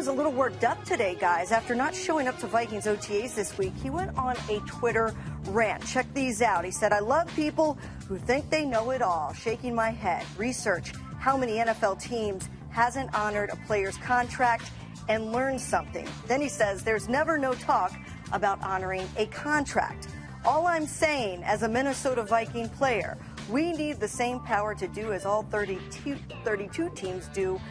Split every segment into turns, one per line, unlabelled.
was a little worked up today, guys. After not showing up to Vikings OTAs this week, he went on a Twitter rant. Check these out. He said, "I love people who think they know it all. Shaking my head. Research how many NFL teams hasn't honored a player's contract and learned something." Then he says, "There's never no talk about honoring a contract. All I'm saying, as a Minnesota Viking player, we need the same power to do as all 32 teams do,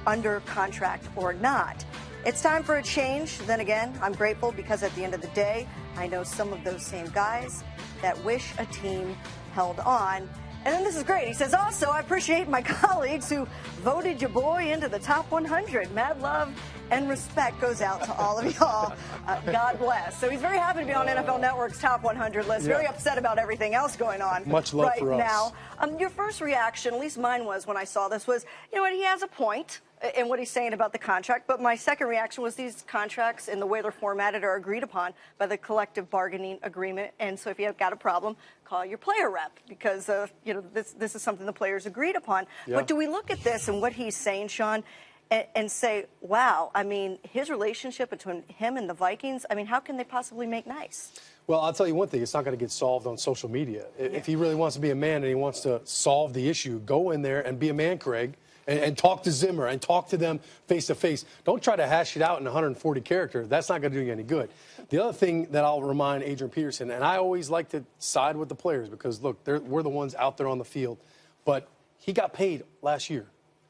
under contract or not. It's time for a change. Then again, I'm grateful because at the end of the day, I know some of those same guys that wish a team held on." And then this is great. He says, "Also, I appreciate my colleagues who voted your boy into the top 100. Mad love and respect goes out to all of y'all. God bless." So he's very happy to be on NFL Network's top 100 list. Very upset about everything else going on
Much love
right
for us.
now. Your first reaction, at least mine was when I saw this, was, you know what, he has a point in what he's saying about the contract. But my second reaction was these contracts and the way they're formatted are agreed upon by the collective bargaining agreement. And so if you've got a problem, call your player rep because, this is something the players agreed upon.
Yeah.
But do we look at this and what he's saying, Sean, and say, wow, I mean, his relationship between him and the Vikings, I mean, how can they possibly make nice?
Well, I'll tell you one thing. It's not going to get solved on social media. If he really wants to be a man and he wants to solve the issue, go in there and be a man, Craig, and talk to Zimmer and talk to them face to face. Don't try to hash it out in 140 characters. That's not going to do you any good. The other thing that I'll remind Adrian Peterson, and I always like to side with the players because, look, we're the ones out there on the field, but he got paid last year,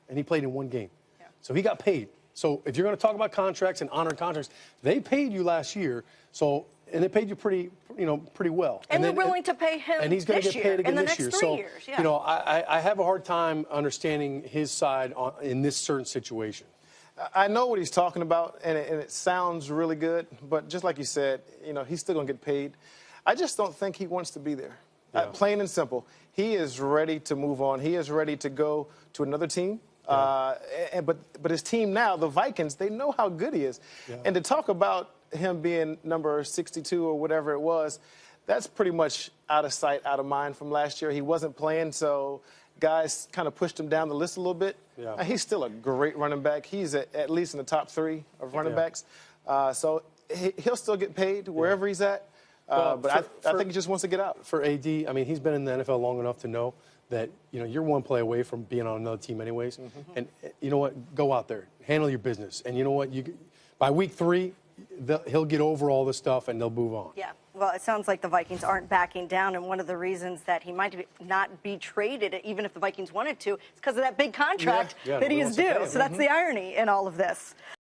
and he played in one game. Yeah. So he got paid. So if you're going to talk about contracts and honoring contracts, they paid you last year, and they paid you pretty well.
And they're willing to pay him
and he's going to get paid again this year.
So, years, yeah.
I have a hard time understanding his side in this certain situation.
I know what he's talking about, and it sounds really good. But just like you said, he's still going to get paid. I just don't think he wants to be there. Yeah. Plain and simple. He is ready to move on. He is ready to go to another team. Yeah. But his team now, the Vikings, they know how good he is. Yeah. And to talk about him being number 62 or whatever it was, that's pretty much out of sight, out of mind from last year. He wasn't playing, so guys kind of pushed him down the list a little bit. Yeah. He's still a great running back. He's at least in the top 3 of running backs. So he'll still get paid wherever he's at. But I think he just wants to get out.
For AD, I mean, he's been in the NFL long enough to know that, you're one play away from being on another team anyways. Mm-hmm. And you know what? Go out there. Handle your business. And you know what? By week 3, he'll get over all this stuff and they'll move on.
Yeah. Well, it sounds like the Vikings aren't backing down. And one of the reasons that he might not be traded, even if the Vikings wanted to, is because of that big contract that he is due. So that's the irony in all of this.